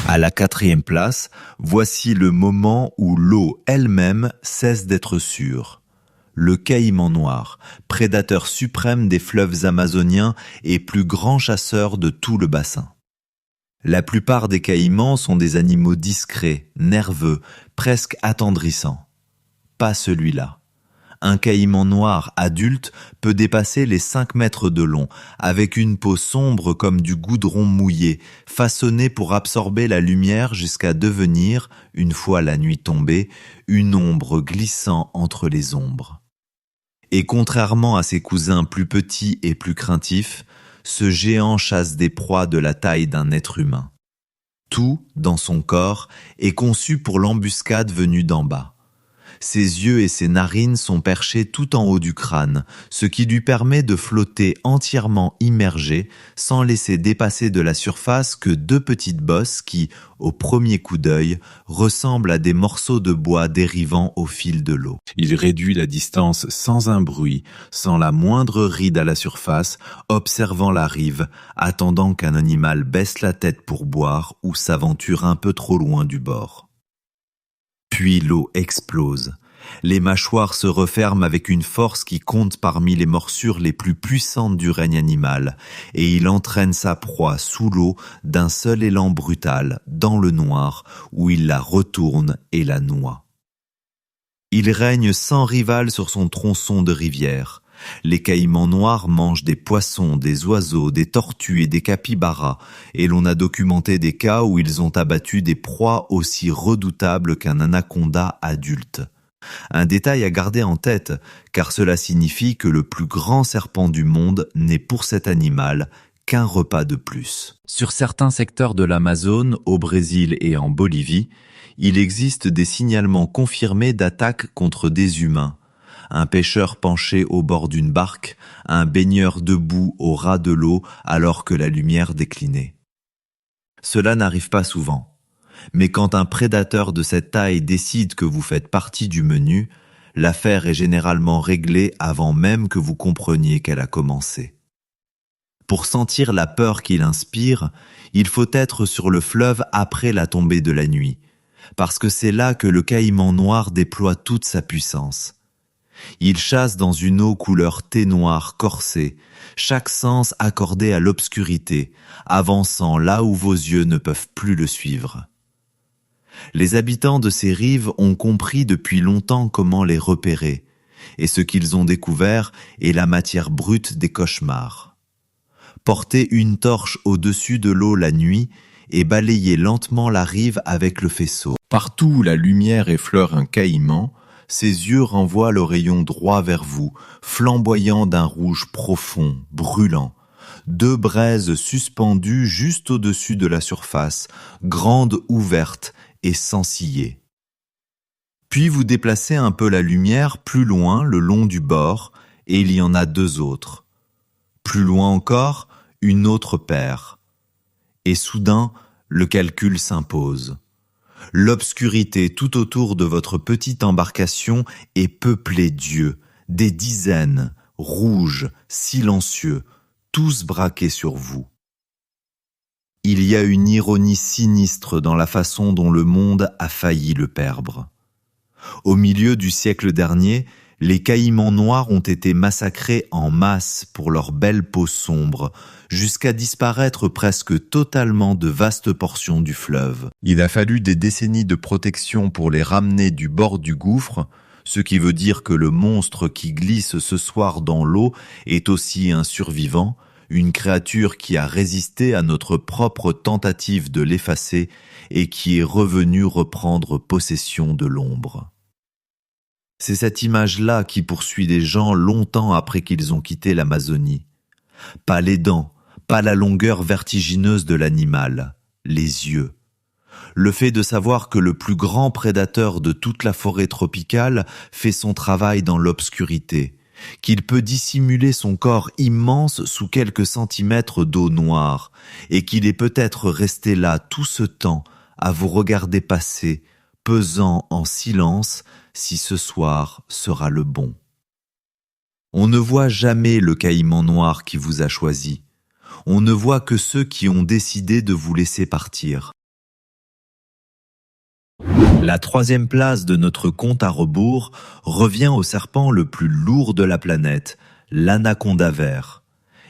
Speaker 1: À la 4e place, voici le moment où l'eau elle-même cesse d'être sûre. Le caïman noir, prédateur suprême des fleuves amazoniens et plus grand chasseur de tout le bassin. La plupart des caïmans sont des animaux discrets, nerveux, presque attendrissants. Pas celui-là. Un caïman noir adulte peut dépasser les 5 mètres de long, avec une peau sombre comme du goudron mouillé, façonnée pour absorber la lumière jusqu'à devenir, une fois la nuit tombée, une ombre glissant entre les ombres. Et contrairement à ses cousins plus petits et plus craintifs, ce géant chasse des proies de la taille d'un être humain. Tout, dans son corps, est conçu pour l'embuscade venue d'en bas. Ses yeux et ses narines sont perchés tout en haut du crâne, ce qui lui permet de flotter entièrement immergé, sans laisser dépasser de la surface que 2 petites bosses qui, au premier coup d'œil, ressemblent à des morceaux de bois dérivant au fil de l'eau. Il réduit la distance sans un bruit, sans la moindre ride à la surface, observant la rive, attendant qu'un animal baisse la tête pour boire ou s'aventure un peu trop loin du bord. Puis l'eau explose. Les mâchoires se referment avec une force qui compte parmi les morsures les plus puissantes du règne animal, et il entraîne sa proie sous l'eau d'un seul élan brutal, dans le noir, où il la retourne et la noie. Il règne sans rival sur son tronçon de rivière. Les caïmans noirs mangent des poissons, des oiseaux, des tortues et des capybaras, et l'on a documenté des cas où ils ont abattu des proies aussi redoutables qu'un anaconda adulte. Un détail à garder en tête, car cela signifie que le plus grand serpent du monde n'est pour cet animal qu'un repas de plus. Sur certains secteurs de l'Amazone, au Brésil et en Bolivie, il existe des signalements confirmés d'attaques contre des humains. Un pêcheur penché au bord d'une barque, un baigneur debout au ras de l'eau alors que la lumière déclinait. Cela n'arrive pas souvent. Mais quand un prédateur de cette taille décide que vous faites partie du menu, l'affaire est généralement réglée avant même que vous compreniez qu'elle a commencé. Pour sentir la peur qu'il inspire, il faut être sur le fleuve après la tombée de la nuit, parce que c'est là que le caïman noir déploie toute sa puissance. Il chasse dans une eau couleur thé noir corsée, chaque sens accordé à l'obscurité, avançant là où vos yeux ne peuvent plus le suivre. Les habitants de ces rives ont compris depuis longtemps comment les repérer, et ce qu'ils ont découvert est la matière brute des cauchemars. Porter une torche au-dessus de l'eau la nuit et balayer lentement la rive avec le faisceau. Partout où la lumière effleure un caïman, ses yeux renvoient le rayon droit vers vous, flamboyant d'un rouge profond, brûlant. 2 braises suspendues juste au-dessus de la surface, grandes ouvertes et sans ciller. Puis vous déplacez un peu la lumière plus loin le long du bord, et il y en a 2 autres. Plus loin encore, une autre paire. Et soudain, le calcul s'impose. L'obscurité tout autour de votre petite embarcation est peuplée d'yeux, des dizaines, rouges, silencieux, tous braqués sur vous. Il y a une ironie sinistre dans la façon dont le monde a failli le perdre. Au milieu du siècle dernier, les caïmans noirs ont été massacrés en masse pour leur belle peau sombre, jusqu'à disparaître presque totalement de vastes portions du fleuve. Il a fallu des décennies de protection pour les ramener du bord du gouffre, ce qui veut dire que le monstre qui glisse ce soir dans l'eau est aussi un survivant, une créature qui a résisté à notre propre tentative de l'effacer et qui est revenue reprendre possession de l'ombre. C'est cette image-là qui poursuit les gens longtemps après qu'ils ont quitté l'Amazonie. Pas les dents, pas la longueur vertigineuse de l'animal, les yeux. Le fait de savoir que le plus grand prédateur de toute la forêt tropicale fait son travail dans l'obscurité, qu'il peut dissimuler son corps immense sous quelques centimètres d'eau noire, et qu'il est peut-être resté là tout ce temps à vous regarder passer, pesant en silence si ce soir sera le bon. On ne voit jamais le caïman noir qui vous a choisi. On ne voit que ceux qui ont décidé de vous laisser partir. La 3e place de notre compte à rebours revient au serpent le plus lourd de la planète, l'anaconda vert.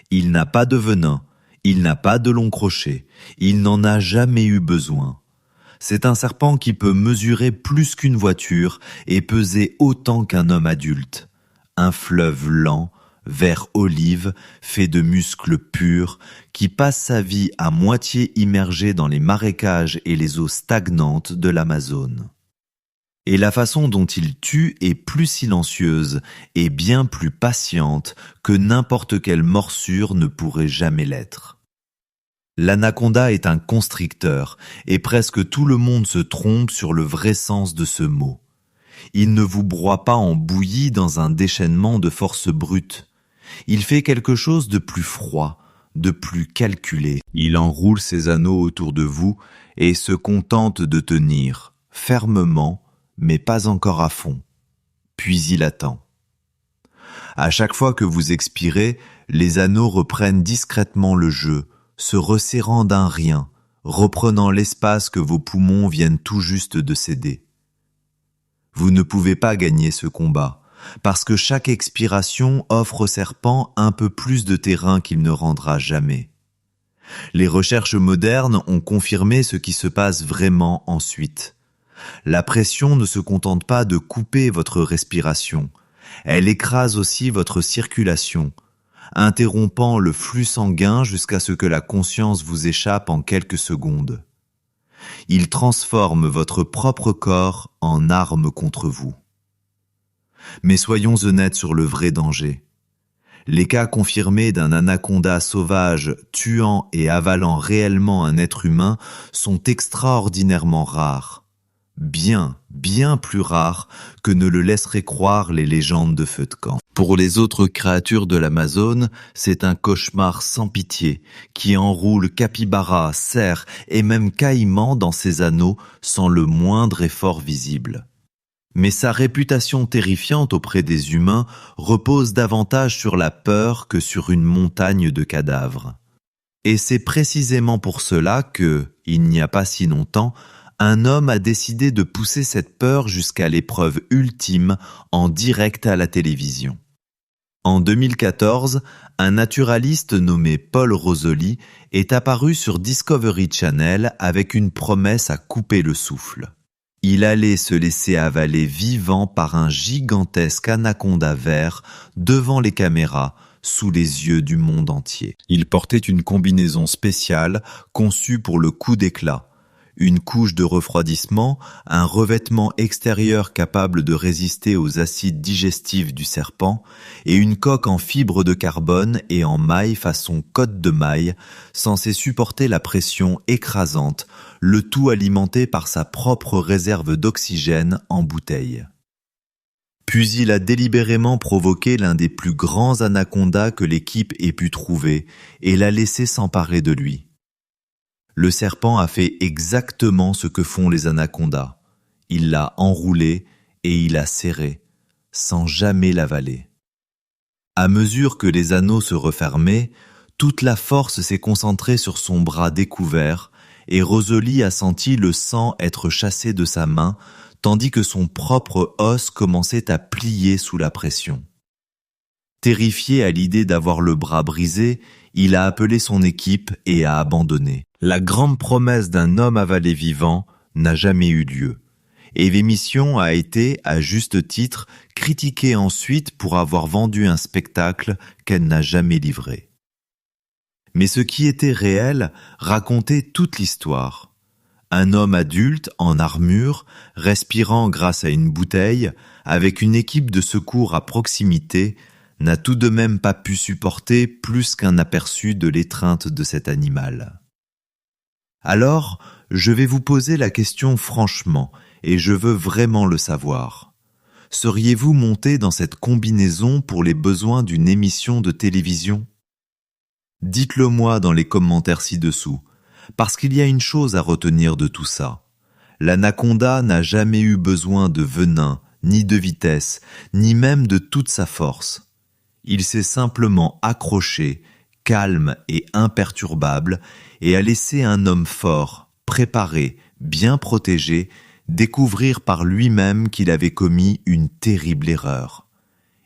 Speaker 1: Il n'a pas de venin, il n'a pas de long crochet, il n'en a jamais eu besoin. C'est un serpent qui peut mesurer plus qu'une voiture et peser autant qu'un homme adulte. Un fleuve lent, vert olive, fait de muscles purs, qui passe sa vie à moitié immergé dans les marécages et les eaux stagnantes de l'Amazone. Et la façon dont il tue est plus silencieuse et bien plus patiente que n'importe quelle morsure ne pourrait jamais l'être. L'anaconda est un constricteur, et presque tout le monde se trompe sur le vrai sens de ce mot. Il ne vous broie pas en bouillie dans un déchaînement de force brute. Il fait quelque chose de plus froid, de plus calculé. Il enroule ses anneaux autour de vous et se contente de tenir, fermement, mais pas encore à fond. Puis il attend. À chaque fois que vous expirez, les anneaux reprennent discrètement le jeu, se resserrant d'un rien, reprenant l'espace que vos poumons viennent tout juste de céder. Vous ne pouvez pas gagner ce combat, parce que chaque expiration offre au serpent un peu plus de terrain qu'il ne rendra jamais. Les recherches modernes ont confirmé ce qui se passe vraiment ensuite. La pression ne se contente pas de couper votre respiration, elle écrase aussi votre circulation, interrompant le flux sanguin jusqu'à ce que la conscience vous échappe en quelques secondes. Il transforme votre propre corps en arme contre vous. Mais soyons honnêtes sur le vrai danger. Les cas confirmés d'un anaconda sauvage tuant et avalant réellement un être humain sont extraordinairement rares. Bien plus rares que ne le laisseraient croire les légendes de feu de camp. Pour les autres créatures de l'Amazone, c'est un cauchemar sans pitié qui enroule capybara, cerfs et même caïmans dans ses anneaux sans le moindre effort visible. Mais sa réputation terrifiante auprès des humains repose davantage sur la peur que sur une montagne de cadavres. Et c'est précisément pour cela que, il n'y a pas si longtemps, un homme a décidé de pousser cette peur jusqu'à l'épreuve ultime en direct à la télévision. En 2014, un naturaliste nommé Paul Rosoli est apparu sur Discovery Channel avec une promesse à couper le souffle. Il allait se laisser avaler vivant par un gigantesque anaconda vert devant les caméras, sous les yeux du monde entier. Il portait une combinaison spéciale conçue pour le coup d'éclat. Une couche de refroidissement, un revêtement extérieur capable de résister aux acides digestifs du serpent et une coque en fibre de carbone et en maille façon côte de maille, censée supporter la pression écrasante, le tout alimenté par sa propre réserve d'oxygène en bouteille. Puis il a délibérément provoqué l'un des plus grands anacondas que l'équipe ait pu trouver et l'a laissé s'emparer de lui. Le serpent a fait exactement ce que font les anacondas. Il l'a enroulé et il a serré, sans jamais l'avaler. À mesure que les anneaux se refermaient, toute la force s'est concentrée sur son bras découvert et Rosoli a senti le sang être chassé de sa main, tandis que son propre os commençait à plier sous la pression. Terrifié à l'idée d'avoir le bras brisé, il a appelé son équipe et a abandonné. La grande promesse d'un homme avalé vivant n'a jamais eu lieu. Et l'émission a été, à juste titre, critiquée ensuite pour avoir vendu un spectacle qu'elle n'a jamais livré. Mais ce qui était réel racontait toute l'histoire. Un homme adulte, en armure, respirant grâce à une bouteille, avec une équipe de secours à proximité, n'a tout de même pas pu supporter plus qu'un aperçu de l'étreinte de cet animal. Alors, je vais vous poser la question franchement, et je veux vraiment le savoir. Seriez-vous monté dans cette combinaison pour les besoins d'une émission de télévision ? Dites-le moi dans les commentaires ci-dessous, parce qu'il y a une chose à retenir de tout ça. L'anaconda n'a jamais eu besoin de venin, ni de vitesse, ni même de toute sa force. Il s'est simplement accroché, calme et imperturbable, et a laissé un homme fort, préparé, bien protégé, découvrir par lui-même qu'il avait commis une terrible erreur.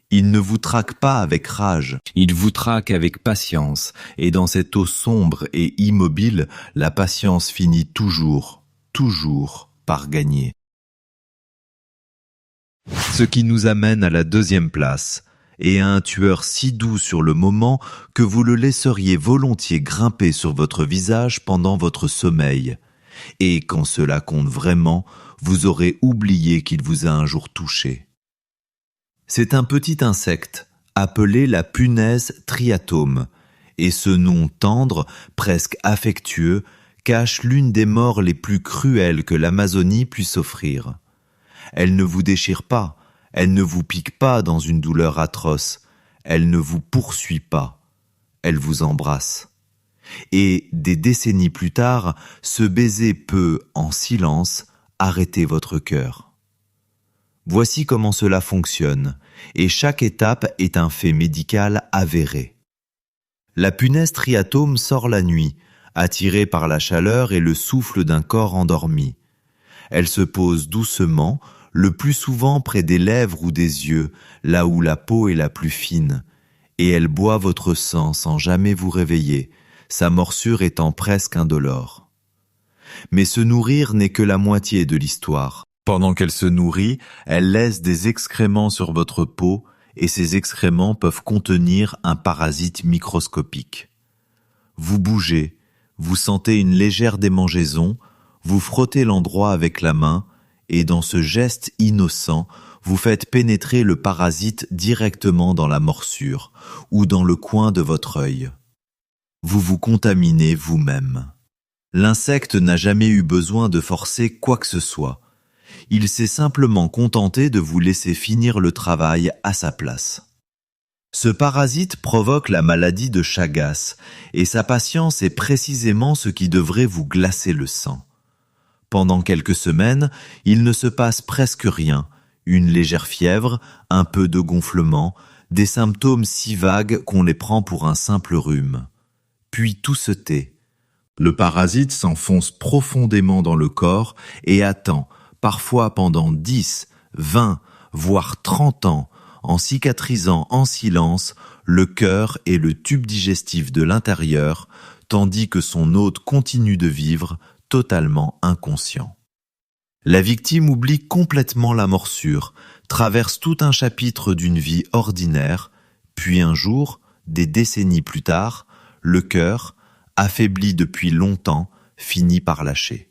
Speaker 1: Il ne vous traque pas avec rage, il vous traque avec patience, et dans cette eau sombre et immobile, la patience finit toujours par gagner. Ce qui nous amène à la deuxième place, et à un tueur si doux sur le moment que vous le laisseriez volontiers grimper sur votre visage pendant votre sommeil. Et quand cela compte vraiment, vous aurez oublié qu'il vous a un jour touché. C'est un petit insecte, appelé la punaise triatome, et ce nom tendre, presque affectueux, cache l'une des morts les plus cruelles que l'Amazonie puisse offrir. Elle ne vous déchire pas, elle ne vous pique pas dans une douleur atroce, elle ne vous poursuit pas, elle vous embrasse. Et des décennies plus tard, ce baiser peut, en silence, arrêter votre cœur. Voici comment cela fonctionne, et chaque étape est un fait médical avéré. La punaise triatome sort la nuit, attirée par la chaleur et le souffle d'un corps endormi. Elle se pose doucement, le plus souvent près des lèvres ou des yeux, là où la peau est la plus fine, et elle boit votre sang sans jamais vous réveiller, sa morsure étant presque indolore. Mais se nourrir n'est que la moitié de l'histoire. Pendant qu'elle se nourrit, elle laisse des excréments sur votre peau, et ces excréments peuvent contenir un parasite microscopique. Vous bougez, vous sentez une légère démangeaison, vous frottez l'endroit avec la main, et dans ce geste innocent, vous faites pénétrer le parasite directement dans la morsure ou dans le coin de votre œil. Vous vous contaminez vous-même. L'insecte n'a jamais eu besoin de forcer quoi que ce soit. Il s'est simplement contenté de vous laisser finir le travail à sa place. Ce parasite provoque la maladie de Chagas et sa patience est précisément ce qui devrait vous glacer le sang. Pendant quelques semaines, il ne se passe presque rien. Une légère fièvre, un peu de gonflement, des symptômes si vagues qu'on les prend pour un simple rhume. Puis tout se tait. Le parasite s'enfonce profondément dans le corps et attend, parfois pendant 10, 20, voire 30 ans, en cicatrisant en silence le cœur et le tube digestif de l'intérieur, tandis que son hôte continue de vivre totalement inconscient. La victime oublie complètement la morsure, traverse tout un chapitre d'une vie ordinaire, puis un jour, des décennies plus tard, le cœur, affaibli depuis longtemps, finit par lâcher.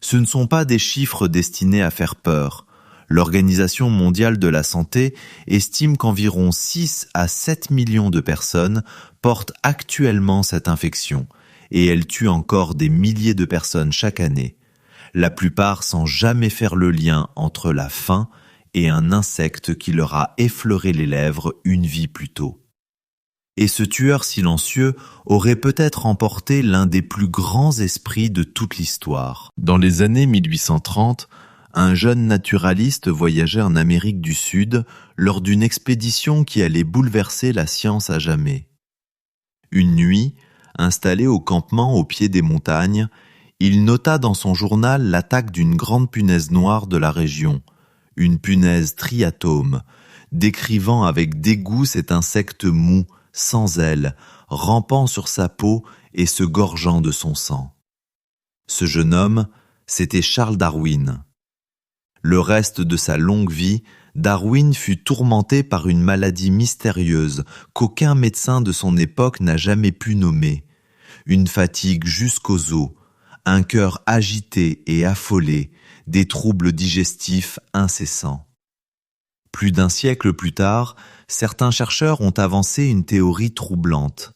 Speaker 1: Ce ne sont pas des chiffres destinés à faire peur. L'Organisation mondiale de la santé estime qu'environ 6 à 7 millions de personnes portent actuellement cette infection et elle tue encore des milliers de personnes chaque année, la plupart sans jamais faire le lien entre la faim et un insecte qui leur a effleuré les lèvres une vie plus tôt. Et ce tueur silencieux aurait peut-être emporté l'un des plus grands esprits de toute l'histoire. Dans les années 1830, un jeune naturaliste voyageait en Amérique du Sud lors d'une expédition qui allait bouleverser la science à jamais. Une nuit, installé au campement au pied des montagnes, il nota dans son journal l'attaque d'une grande punaise noire de la région, une punaise triatome, décrivant avec dégoût cet insecte mou, sans ailes, rampant sur sa peau et se gorgeant de son sang. Ce jeune homme, c'était Charles Darwin. Le reste de sa longue vie, Darwin fut tourmenté par une maladie mystérieuse qu'aucun médecin de son époque n'a jamais pu nommer. Une fatigue jusqu'aux os, un cœur agité et affolé, des troubles digestifs incessants. Plus d'un siècle plus tard, certains chercheurs ont avancé une théorie troublante.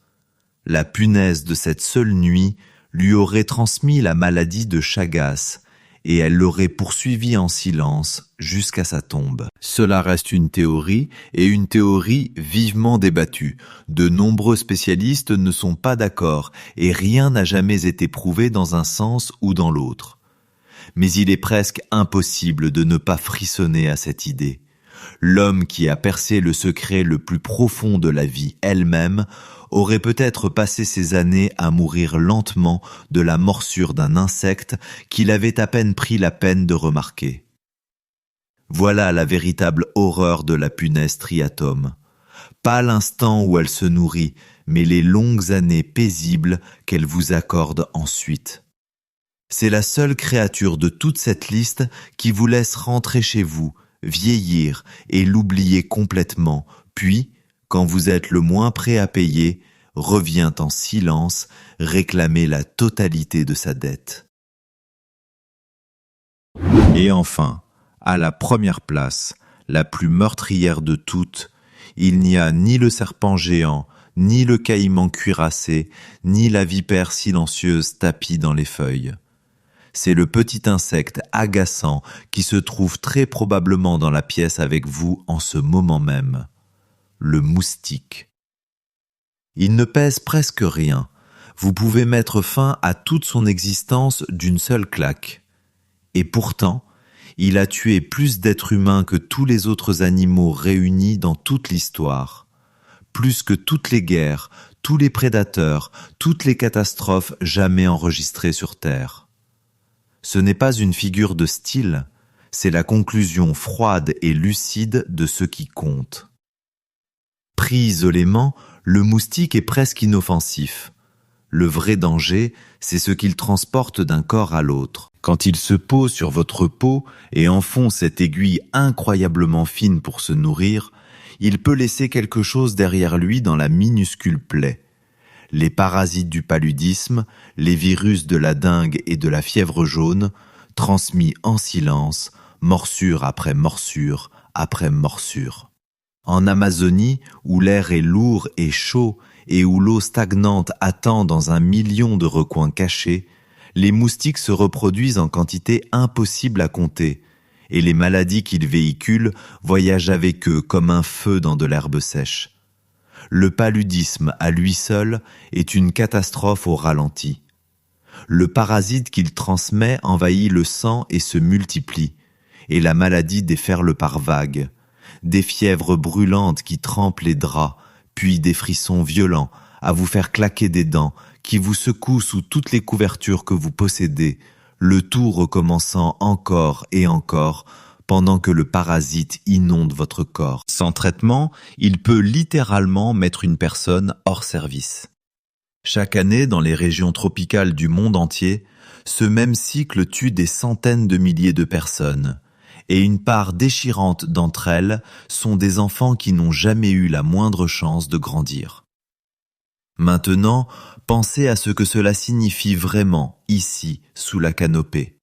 Speaker 1: La punaise de cette seule nuit lui aurait transmis la maladie de Chagas, et elle l'aurait poursuivi en silence jusqu'à sa tombe. Cela reste une théorie, et une théorie vivement débattue. De nombreux spécialistes ne sont pas d'accord, et rien n'a jamais été prouvé dans un sens ou dans l'autre. Mais il est presque impossible de ne pas frissonner à cette idée. L'homme qui a percé le secret le plus profond de la vie elle-même aurait peut-être passé ses années à mourir lentement de la morsure d'un insecte qu'il avait à peine pris la peine de remarquer. Voilà la véritable horreur de la punaise triatome. Pas l'instant où elle se nourrit, mais les longues années paisibles qu'elle vous accorde ensuite. C'est la seule créature de toute cette liste qui vous laisse rentrer chez vous, vieillir et l'oublier complètement, puis, quand vous êtes le moins prêt à payer, revient en silence réclamer la totalité de sa dette. Et enfin, à la première place, la plus meurtrière de toutes, il n'y a ni le serpent géant, ni le caïman cuirassé, ni la vipère silencieuse tapie dans les feuilles. C'est le petit insecte agaçant qui se trouve très probablement dans la pièce avec vous en ce moment même. Le moustique. Il ne pèse presque rien. Vous pouvez mettre fin à toute son existence d'une seule claque. Et pourtant, il a tué plus d'êtres humains que tous les autres animaux réunis dans toute l'histoire. Plus que toutes les guerres, tous les prédateurs, toutes les catastrophes jamais enregistrées sur Terre. Ce n'est pas une figure de style, c'est la conclusion froide et lucide de ce qui compte. Pris isolément, le moustique est presque inoffensif. Le vrai danger, c'est ce qu'il transporte d'un corps à l'autre. Quand il se pose sur votre peau et enfonce cette aiguille incroyablement fine pour se nourrir, il peut laisser quelque chose derrière lui dans la minuscule plaie. Les parasites du paludisme, les virus de la dengue et de la fièvre jaune, transmis en silence, morsure après morsure après morsure. En Amazonie, où l'air est lourd et chaud et où l'eau stagnante attend dans 1 million de recoins cachés, les moustiques se reproduisent en quantité impossible à compter, et les maladies qu'ils véhiculent voyagent avec eux comme un feu dans de l'herbe sèche. Le paludisme, à lui seul, est une catastrophe au ralenti. Le parasite qu'il transmet envahit le sang et se multiplie, et la maladie déferle par vagues. Des fièvres brûlantes qui trempent les draps, puis des frissons violents à vous faire claquer des dents, qui vous secouent sous toutes les couvertures que vous possédez, le tout recommençant encore et encore, pendant que le parasite inonde votre corps. Sans traitement, il peut littéralement mettre une personne hors service. Chaque année, dans les régions tropicales du monde entier, ce même cycle tue des centaines de milliers de personnes, et une part déchirante d'entre elles sont des enfants qui n'ont jamais eu la moindre chance de grandir. Maintenant, pensez à ce que cela signifie vraiment, ici, sous la canopée.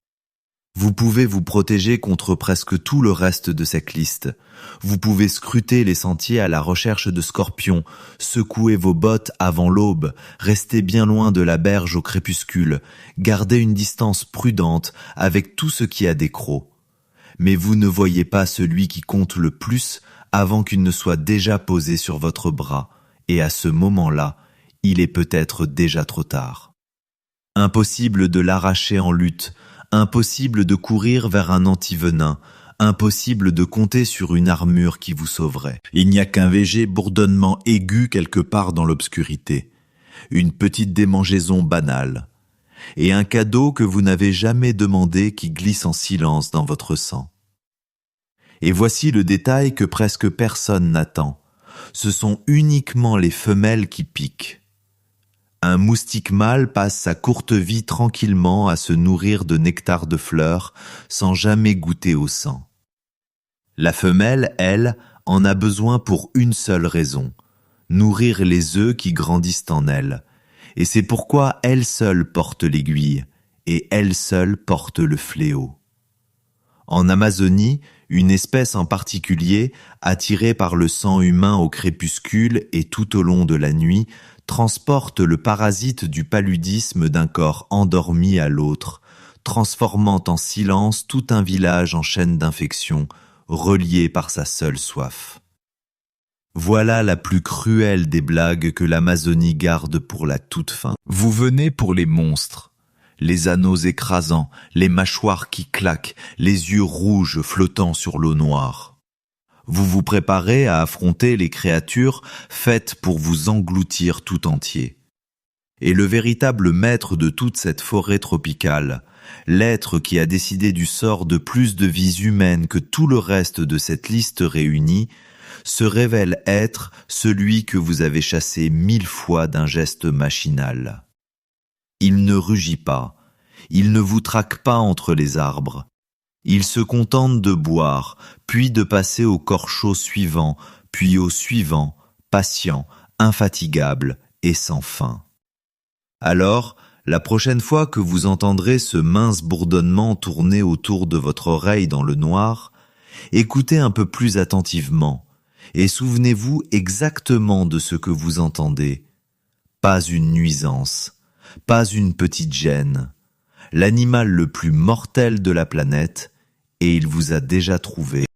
Speaker 1: Vous pouvez vous protéger contre presque tout le reste de cette liste. Vous pouvez scruter les sentiers à la recherche de scorpions, secouer vos bottes avant l'aube, rester bien loin de la berge au crépuscule, garder une distance prudente avec tout ce qui a des crocs. Mais vous ne voyez pas celui qui compte le plus avant qu'il ne soit déjà posé sur votre bras, et à ce moment-là, il est peut-être déjà trop tard. Impossible de l'arracher en lutte, impossible de courir vers un antivenin, impossible de compter sur une armure qui vous sauverait. Il n'y a qu'un léger bourdonnement aigu quelque part dans l'obscurité, une petite démangeaison banale, et un cadeau que vous n'avez jamais demandé qui glisse en silence dans votre sang. Et voici le détail que presque personne n'attend. Ce sont uniquement les femelles qui piquent. Un moustique mâle passe sa courte vie tranquillement à se nourrir de nectar de fleurs sans jamais goûter au sang. La femelle, elle, en a besoin pour une seule raison, nourrir les œufs qui grandissent en elle. Et c'est pourquoi elle seule porte l'aiguille, et elle seule porte le fléau. En Amazonie, une espèce en particulier, attirée par le sang humain au crépuscule et tout au long de la nuit, transporte le parasite du paludisme d'un corps endormi à l'autre, transformant en silence tout un village en chaîne d'infection, relié par sa seule soif. Voilà la plus cruelle des blagues que l'Amazonie garde pour la toute fin. Vous venez pour les monstres, les anneaux écrasants, les mâchoires qui claquent, les yeux rouges flottant sur l'eau noire. Vous vous préparez à affronter les créatures faites pour vous engloutir tout entier. Et le véritable maître de toute cette forêt tropicale, l'être qui a décidé du sort de plus de vies humaines que tout le reste de cette liste réunie, se révèle être celui que vous avez chassé 1000 fois d'un geste machinal. Il ne rugit pas, il ne vous traque pas entre les arbres. Il se contente de boire, puis de passer au corcho suivant, puis au suivant, patient, infatigable et sans fin. Alors, la prochaine fois que vous entendrez ce mince bourdonnement tourner autour de votre oreille dans le noir, écoutez un peu plus attentivement et souvenez-vous exactement de ce que vous entendez. Pas une nuisance, pas une petite gêne. L'animal le plus mortel de la planète, et il vous a déjà trouvé.